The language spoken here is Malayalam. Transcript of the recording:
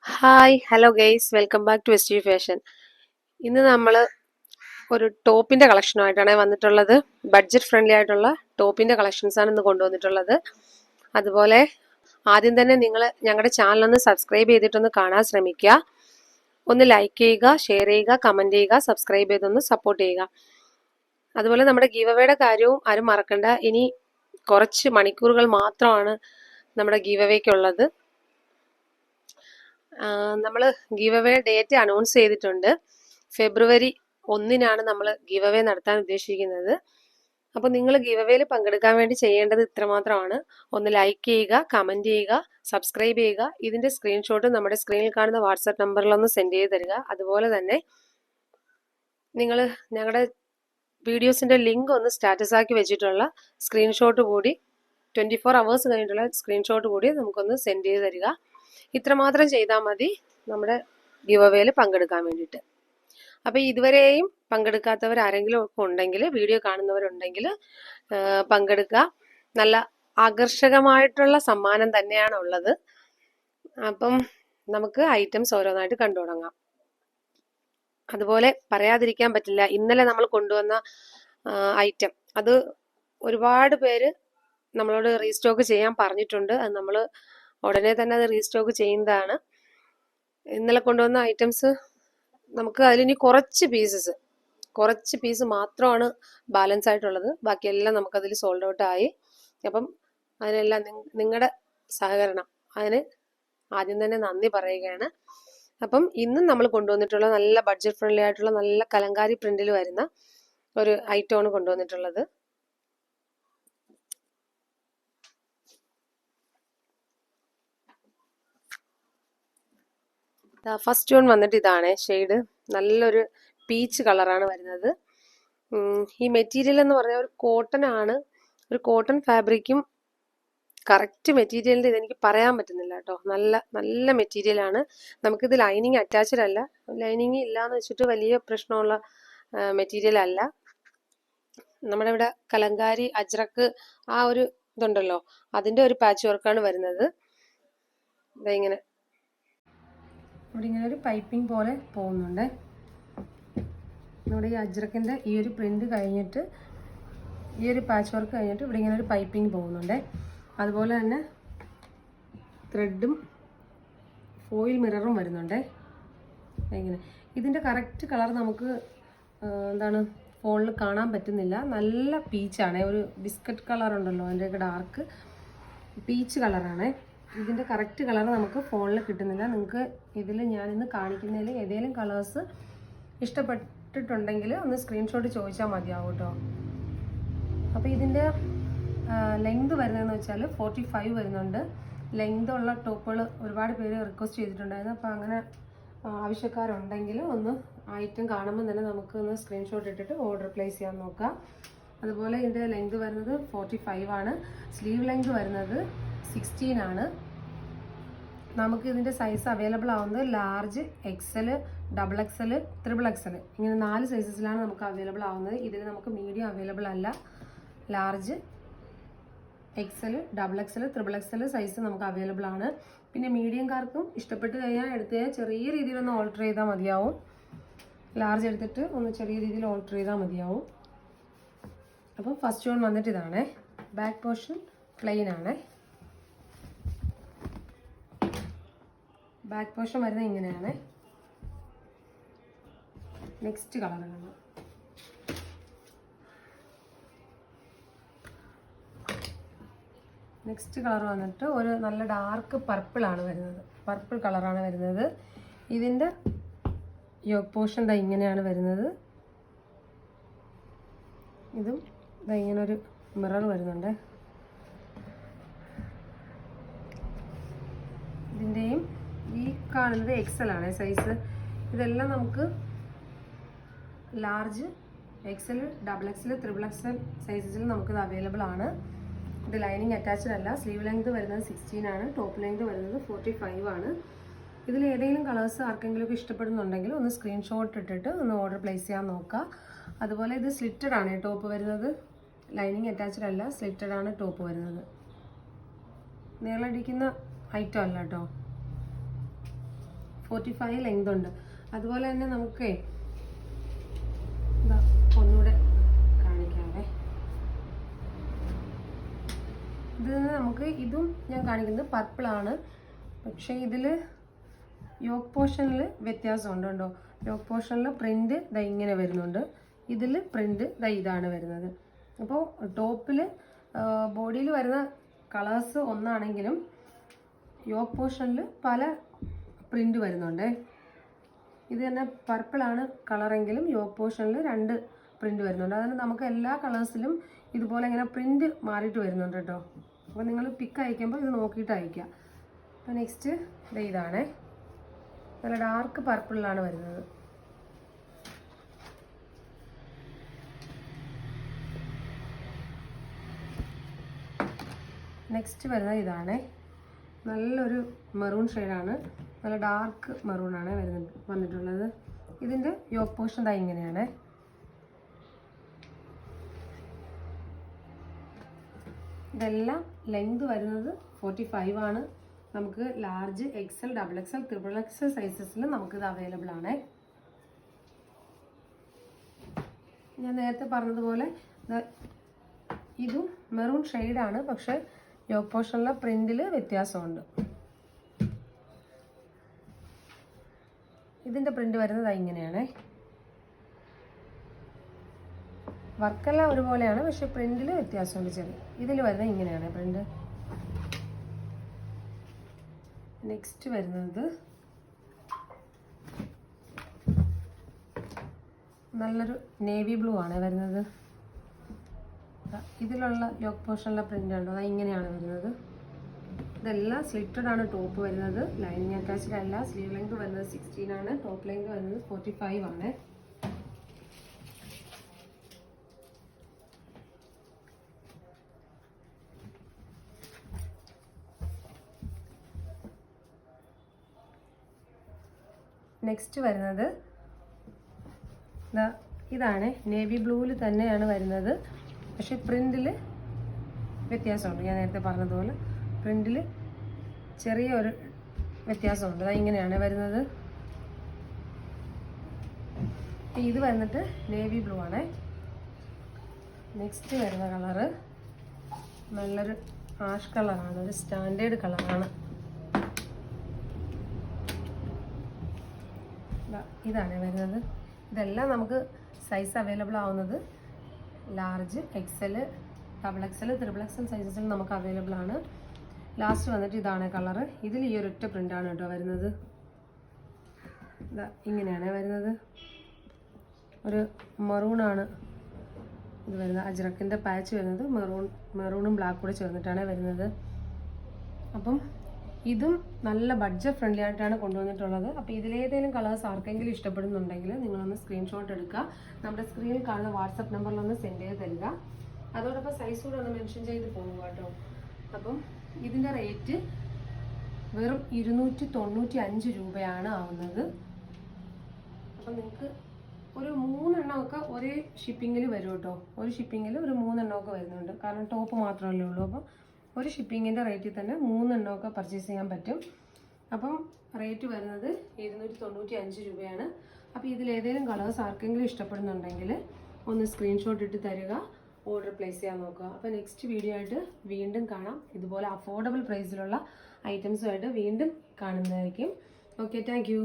Hi hello guys welcome back to S G fashion. ഇന്ന് നമ്മൾ ഒരു ടോപ്പിന്റെ കളക്ഷനുമായിട്ടാണ് വന്നിട്ടുള്ളത്. ബഡ്ജറ്റ് ഫ്രണ്ട്ലി ആയിട്ടുള്ള ടോപ്പിന്റെ കളക്ഷൻസ് ആണ് ഇന്ന് കൊണ്ടുവന്നിട്ടുള്ളത്. അതുപോലെ ആദ്യം തന്നെ നിങ്ങൾ ഞങ്ങളുടെ ചാനൽ ഒന്ന് സബ്സ്ക്രൈബ് ചെയ്തിട്ടൊന്ന് കാണാൻ ശ്രമിക്കുക. ഒന്ന് ലൈക്ക് ചെയ്യുക, ഷെയർ ചെയ്യുക, കമന്റ് ചെയ്യുക, സബ്സ്ക്രൈബ് ചെയ്തൊന്ന് സപ്പോർട്ട് ചെയ്യുക. അതുപോലെ നമ്മുടെ ഗീവ് അവേയുടെ കാര്യവും ആരും മറക്കണ്ട. ഇനി കുറച്ച് മണിക്കൂറുകൾ മാത്രമാണ് നമ്മുടെ ഗീവ് അവേക്കുള്ളത്. നമ്മൾ ഗീവ് അവേ ഡേറ്റ് അനൗൺസ് ചെയ്തിട്ടുണ്ട്. ഫെബ്രുവരി 1-നാണ് നമ്മൾ ഗീവ് അവേ നടത്താൻ ഉദ്ദേശിക്കുന്നത്. അപ്പോൾ നിങ്ങൾ ഗീവ് അവേയിൽ പങ്കെടുക്കാൻ വേണ്ടി ചെയ്യേണ്ടത് ഇത്രമാത്രമാണ്. ഒന്ന് ലൈക്ക് ചെയ്യുക, കമന്റ് ചെയ്യുക, സബ്സ്ക്രൈബ് ചെയ്യുക. ഇതിന്റെ സ്ക്രീൻഷോട്ട് നമ്മുടെ സ്ക്രീനിൽ കാണുന്ന വാട്സാപ്പ് നമ്പറിലൊന്ന് സെൻഡ് ചെയ്ത് തരിക. അതുപോലെ തന്നെ നിങ്ങൾ ഞങ്ങളുടെ വീഡിയോസിന്റെ ലിങ്ക് ഒന്ന് സ്റ്റാറ്റസ് ആക്കി വെച്ചിട്ടുള്ള സ്ക്രീൻഷോട്ട് കൂടി 24 hours കഴിഞ്ഞിട്ടുള്ള സ്ക്രീൻഷോട്ട് കൂടി നമുക്കൊന്ന് സെൻഡ് ചെയ്ത് തരിക. ഇത്രമാത്രം ചെയ്താൽ മതി നമ്മുടെ ഗിവ് അവേയിൽ പങ്കെടുക്കാൻ വേണ്ടിയിട്ട്. അപ്പോൾ ഇതുവരെയും പങ്കെടുക്കാത്തവർ ആരെങ്കിലും ഒക്കെ ഉണ്ടെങ്കിൽ, വീഡിയോ കാണുന്നവരുണ്ടെങ്കിൽ പങ്കെടുക്കുക. നല്ല ആകർഷകമായിട്ടുള്ള സമ്മാനം തന്നെയാണ് ഉള്ളത്. അപ്പം നമുക്ക് ഐറ്റംസ് ഓരോന്നായിട്ട് കണ്ടു തുടങ്ങാം. അതുപോലെ പറയാതിരിക്കാൻ പറ്റില്ല, ഇന്നലെ നമ്മൾ കൊണ്ടുവന്ന ഐറ്റം അത് ഒരുപാട് പേര് നമ്മളോട് റീസ്റ്റോക്ക് ചെയ്യാൻ പറഞ്ഞിട്ടുണ്ട്. അത് നമ്മൾ ഉടനെ തന്നെ അത് റീസ്റ്റോക്ക് ചെയ്യുന്നതാണ്. ഇന്നലെ കൊണ്ടുവന്ന ഐറ്റംസ് നമുക്ക് അതിലിനി കുറച്ച് പീസ് മാത്രമാണ് ബാലൻസ് ആയിട്ടുള്ളത്. ബാക്കിയെല്ലാം നമുക്കതിൽ സോൾഡ് ഔട്ട് ആയി. അപ്പം അതിനെല്ലാം നിങ്ങളുടെ സഹകരണം, അതിന് ആദ്യം തന്നെ നന്ദി പറയുകയാണ്. അപ്പം ഇന്നും നമ്മൾ കൊണ്ടുവന്നിട്ടുള്ള നല്ല ബഡ്ജറ്റ് ഫ്രണ്ട്ലി ആയിട്ടുള്ള നല്ല കലങ്കാരി പ്രിന്റിൽ വരുന്ന ഒരു ഐറ്റമാണ് കൊണ്ടുവന്നിട്ടുള്ളത്. ഫസ്റ്റ് വൺ വന്നിട്ട് ഇതാണ് ഷെയ്ഡ്. നല്ലൊരു പീച്ച് കളറാണ് വരുന്നത്. ഈ മെറ്റീരിയൽ എന്ന് പറഞ്ഞാൽ ഒരു കോട്ടൺ ആണ്. ഒരു കോട്ടൺ ഫാബ്രിക്കും കറക്റ്റ് മെറ്റീരിയലിന്റെ ഇതെനിക്ക് പറയാൻ പറ്റുന്നില്ല കേട്ടോ. നല്ല മെറ്റീരിയൽ ആണ്. നമുക്കിത് ലൈനിങ് അറ്റാച്ച്ഡ് അല്ല. ലൈനിങ് ഇല്ലാന്ന് വെച്ചിട്ട് വലിയ പ്രശ്നമുള്ള മെറ്റീരിയൽ അല്ല. നമ്മുടെ ഇവിടെ കലങ്കാരി അജ്രക്ക് ആ ഒരു ഇതുണ്ടല്ലോ, അതിന്റെ ഒരു പാച്ച് വർക്കാണ് വരുന്നത്. ഇങ്ങനെ ഇവിടെ ഇങ്ങനെ ഒരു പൈപ്പിംഗ് പോലെ പോകുന്നുണ്ട്. നമ്മുടെ ഈ അജ്രക്കിന്റെ ഈ ഒരു പ്രിന്റ് കഴിഞ്ഞിട്ട്, ഈ ഒരു പാച്ച് വർക്ക് കഴിഞ്ഞിട്ട് ഇവിടെ ഇങ്ങനെ ഒരു പൈപ്പിംഗ് പോകുന്നുണ്ട്. അതുപോലെ തന്നെ ത്രെഡും ഫോയിൽ മിററും വരുന്നുണ്ട്. ഇങ്ങനെ ഇതിന്റെ കറക്റ്റ് കളർ നമുക്ക് എന്താണ് ഫോണിൽ കാണാൻ പറ്റുന്നില്ല. നല്ല പീച്ചാണ്, ഒരു ബിസ്ക്കറ്റ് കളർ ഉണ്ടല്ലോ, അതിൻ്റെയൊക്കെ ഡാർക്ക് പീച്ച് കളറാണ്. ഇതിൻ്റെ കറക്റ്റ് കളർ നമുക്ക് ഫോണിൽ കിട്ടുന്നില്ല. നിങ്ങൾക്ക് ഇതിൽ ഞാനിന്ന് കാണിക്കുന്നതിൽ ഏതെങ്കിലും കളേഴ്സ് ഇഷ്ടപ്പെട്ടിട്ടുണ്ടെങ്കിൽ ഒന്ന് സ്ക്രീൻഷോട്ട് ചോദിച്ചാൽ മതിയാവും കേട്ടോ. അപ്പോൾ ഇതിൻ്റെ ലെങ്ത് വരുന്നതെന്ന് വെച്ചാൽ 45 വരുന്നുണ്ട്. ലെങ്ത് ഉള്ള ടോപ്പുകൾ ഒരുപാട് പേര് റിക്വസ്റ്റ് ചെയ്തിട്ടുണ്ടായിരുന്നു. അപ്പോൾ അങ്ങനെ ആവശ്യക്കാരുണ്ടെങ്കിൽ ഒന്ന് ഐറ്റം കാണുമ്പോൾ തന്നെ നമുക്ക് ഒന്ന് സ്ക്രീൻഷോട്ട് ഇട്ടിട്ട് ഓർഡർ പ്ലേസ് ചെയ്യാൻ നോക്കാം. അതുപോലെ ഇതിൻ്റെ ലെങ്ത് വരുന്നത് 45 ആണ്. സ്ലീവ് ലെങ്ത് വരുന്നത് 16 ആണ്. നമുക്ക് ഇതിൻ്റെ സൈസ് അവൈലബിൾ ആവുന്നത് large, XL, double XL, triple XL, ഇങ്ങനെ 4 സൈസസിലാണ് നമുക്ക് അവൈലബിൾ ആവുന്നത്. ഇതിൽ നമുക്ക് മീഡിയം അവൈലബിൾ അല്ല. Large, XL, double XL, triple XL size നമുക്ക് അവൈലബിൾ ആണ്. പിന്നെ മീഡിയംകാർക്കും ഇഷ്ടപ്പെട്ട് കഴിഞ്ഞാൽ എടുത്ത് കഴിഞ്ഞാൽ ചെറിയ രീതിയിലൊന്ന് ഓൾട്ടർ ചെയ്താൽ മതിയാവും. ലാർജ് എടുത്തിട്ട് ഒന്ന് ചെറിയ രീതിയിൽ ഓൾട്ടർ ചെയ്താൽ മതിയാവും. അപ്പം ഫസ്റ്റ് വൺ വന്നിട്ട് ഇതാണ്. ബാക്ക് പോർഷൻ പ്ലെയിൻ ആണ്. ബാക്ക് പോർഷൻ വരുന്നത് ഇങ്ങനെയാണ്. നെക്സ്റ്റ് കളറാണ്. നെക്സ്റ്റ് കളർ വന്നിട്ട് ഒരു നല്ല ഡാർക്ക് പർപ്പിൾ ആണ് വരുന്നത്. പർപ്പിൾ കളറാണ് വരുന്നത്. ഇതിൻ്റെ യോക്ക് പോർഷൻ ദാ ഇങ്ങനെയാണ് വരുന്നത്. ഇതും ദാ ഇങ്ങനെ ഒരു മിറർ വരുന്നുണ്ട്. ഇതിൻ്റെയും ഈ കാണുന്നത് എക്സൽ ആണ് സൈസ്. ഇതെല്ലാം നമുക്ക് large, XL, double XL, triple XL സൈസസിൽ നമുക്കിത് അവൈലബിൾ ആണ്. ഇത് ലൈനിങ് അറ്റാച്ച്ഡ് അല്ല. സ്ലീവ് ലെങ്ത് വരുന്നത് 16 ആണ്. ടോപ്പ് ലെങ്ത് വരുന്നത് 45 ആണ്. ഇതിൽ ഏതെങ്കിലും കളേഴ്സ് ആർക്കെങ്കിലും ഇഷ്ടപ്പെടുന്നുണ്ടെങ്കിൽ ഒന്ന് സ്ക്രീൻഷോട്ട് ഇട്ടിട്ട് ഒന്ന് ഓർഡർ പ്ലേസ് ചെയ്യാൻ നോക്കുക. അതുപോലെ ഇത് സ്ലിറ്റഡ് ആണ് ടോപ്പ് വരുന്നത്. ലൈനിങ് അറ്റാച്ച്ഡ് അല്ല, സ്ലിറ്റഡ് ആണ് ടോപ്പ് വരുന്നത്. നീളടിക്കുന്ന ഐറ്റം അല്ല കേട്ടോ. 45 ലെങ്ത് ഉണ്ട്. അതുപോലെ തന്നെ നമുക്ക് ഒന്നുകൂടെ കാണിക്കാവേ. ഇത് നമുക്ക് ഇതും ഞാൻ കാണിക്കുന്നത് പർപ്പിളാണ്. പക്ഷേ ഇതിൽ യോക്ക് പോർഷനിൽ വ്യത്യാസമുണ്ട് കേട്ടോ. യോക്ക് പോർഷനിൽ പ്രിന്റ് ദാ ഇങ്ങനെ വരുന്നുണ്ട്, ഇതിൽ പ്രിന്റ് ദാ ഇതാണ് വരുന്നത്. അപ്പോൾ ടോപ്പിൽ ബോഡിയിൽ വരുന്ന കളേഴ്സ് ഒന്നാണെങ്കിലും യോക്ക് പോർഷനിൽ പല പ്രിന്റ് വരുന്നുണ്ട്. ഇത് തന്നെ പർപ്പിളാണ് കളറെങ്കിലും യോക്ക് പോർഷനിൽ 2 പ്രിന്റ് വരുന്നുണ്ട്. അതിന് നമുക്ക് എല്ലാ കളേഴ്സിലും ഇതുപോലെ ഇങ്ങനെ പ്രിന്റ് മാറിയിട്ട് വരുന്നുണ്ട് കേട്ടോ. അപ്പോൾ നിങ്ങൾ പിക്ക് അയക്കുമ്പോൾ ഇത് നോക്കിയിട്ട് അയക്കുക. അപ്പോൾ നെക്സ്റ്റ് ഇതാണേ, നല്ല ഡാർക്ക് പർപ്പിളിലാണ് വരുന്നത്. നെക്സ്റ്റ് വരുന്നത് ഇതാണേ, നല്ലൊരു മെറൂൺ ഷെയ്ഡാണ്, നല്ല ഡാർക്ക് മെറൂണാണ് വന്നിട്ടുള്ളത്. ഇതിൻ്റെ യോക്ക് പോർഷൻ ദാ ഇങ്ങനെയാണ്. ഇതെല്ലാം ലെങ്ത് വരുന്നത് 45 ആണ്. നമുക്ക് ലാർജ്, XL, XXL, XXL സൈസസിൽ നമുക്കിത് അവൈലബിൾ ആണ്. ഞാൻ നേരത്തെ പറഞ്ഞതുപോലെ ഇതും മെറൂൺ ഷെയ്ഡാണ്, പക്ഷെ യോക്ക് പോർഷനിലെ പ്രിന്റിൽ വ്യത്യാസമുണ്ട്. ഇതിൻ്റെ പ്രിന്റ് വരുന്നത് ഇങ്ങനെയാണ്. വർക്കെല്ലാം ഒരുപോലെയാണ്, പക്ഷെ പ്രിന്റിൽ വ്യത്യാസമുണ്ട് ചെറിയ. ഇതിൽ വരുന്നത് ഇങ്ങനെയാണ് പ്രിന്റ്. നെക്സ്റ്റ് വരുന്നത് നല്ലൊരു നേവി ബ്ലൂ ആണ് വരുന്നത്. ഇതിലുള്ള യോക്ക് പോർഷനിലെ പ്രിന്റ് ഉണ്ടോ, അത് ഇങ്ങനെയാണ് വരുന്നത്. ഇതെല്ലാം സ്ലിറ്റഡ് ആണ് ടോപ്പ് വരുന്നത്, ലൈനിങ് അറ്റാച്ച്ഡ് അല്ല. സ്ലീവ് ലെങ്ത് വരുന്നത് 16 ആണ്, ടോപ്പ് ലെങ്ത് വരുന്നത് 45 ആണ്. നെക്സ്റ്റ് വരുന്നത് ഇതാണ്, നേവി ബ്ലൂവിൽ തന്നെയാണ് വരുന്നത്, പക്ഷെ പ്രിന്റിൽ വ്യത്യാസമുണ്ട്. ഞാൻ നേരത്തെ പറഞ്ഞതുപോലെ പ്രിന്റിൽ ചെറിയൊരു വ്യത്യാസമുണ്ട്. ഇങ്ങനെയാണ് വരുന്നത്. ഇത് വന്നിട്ട് നേവി ബ്ലൂ ആണ്. നെക്സ്റ്റ് വരുന്ന കളറ് നല്ലൊരു ആഷ് കളറാണ്, ഒരു സ്റ്റാൻഡേർഡ് കളറാണ്. ഇതാണ് വരുന്നത്. ഇതെല്ലാം നമുക്ക് സൈസ് അവൈലബിൾ ആവുന്നത് ലാർജ്, XL, XXL, XXL സൈസസിൽ നമുക്ക് അവൈലബിൾ ആണ്. ലാസ്റ്റ് വന്നിട്ട് ഇതാണ് കളറ്. ഇതിൽ ഈ ഒരൊറ്റ പ്രിൻ്റാണ് കേട്ടോ വരുന്നത്. ഇങ്ങനെയാണ് വരുന്നത്, ഒരു മറൂണാണ് ഇത് വരുന്നത്. അജ്രക്കിൻ്റെ പാച്ച് വരുന്നത് മെറൂണും ബ്ലാക്ക് കൂടെ ചേർന്നിട്ടാണ് വരുന്നത്. അപ്പം ഇതും നല്ല ബഡ്ജറ്റ് ഫ്രണ്ട്ലി ആയിട്ടാണ് കൊണ്ടുവന്നിട്ടുള്ളത്. അപ്പോൾ ഇതിലേതെങ്കിലും കളേഴ്സ് ആർക്കെങ്കിലും ഇഷ്ടപ്പെടുന്നുണ്ടെങ്കിൽ നിങ്ങളൊന്ന് സ്ക്രീൻഷോട്ട് എടുക്കുക, നമ്മുടെ സ്ക്രീനിൽ കാണുന്ന വാട്സപ്പ് നമ്പറിലൊന്ന് സെൻഡ് ചെയ്ത് തരിക. അതോടൊപ്പം സൈസ് കൂടെ ഒന്ന് മെൻഷൻ ചെയ്ത് പോകുക കേട്ടോ. അപ്പം ഇതിൻ്റെ റേറ്റ് വെറും 295 രൂപയാണ് ആവുന്നത്. അപ്പം നിങ്ങൾക്ക് ഒരു 3 എണ്ണമൊക്കെ ഒരേ ഷിപ്പിങ്ങിൽ വരും കേട്ടോ. ഒരു ഷിപ്പിങ്ങിൽ ഒരു 3 എണ്ണമൊക്കെ വരുന്നുണ്ട്, കാരണം ടോപ്പ് മാത്രമല്ലേ ഉള്ളൂ. അപ്പം ഒരു ഷിപ്പിങ്ങിൻ്റെ റേറ്റിൽ തന്നെ 3 എണ്ണമൊക്കെ പർച്ചേസ് ചെയ്യാൻ പറ്റും. അപ്പം റേറ്റ് വരുന്നത് 295 രൂപയാണ്. അപ്പോൾ ഇതിലേതെങ്കിലും കളേഴ്സ് ആർക്കെങ്കിലും ഇഷ്ടപ്പെടുന്നുണ്ടെങ്കിൽ ഒന്ന് സ്ക്രീൻഷോട്ട് ഇട്ട് തരിക, ഓർഡർ പ്ലേസ് ചെയ്യാൻ നോക്കുക. അപ്പോൾ നെക്സ്റ്റ് വീഡിയോ ആയിട്ട് വീണ്ടും കാണാം. ഇതുപോലെ അഫോർഡബിൾ പ്രൈസിലുള്ള ഐറ്റംസുമായിട്ട് വീണ്ടും കാണുന്നതായിരിക്കും. Okay, thank you.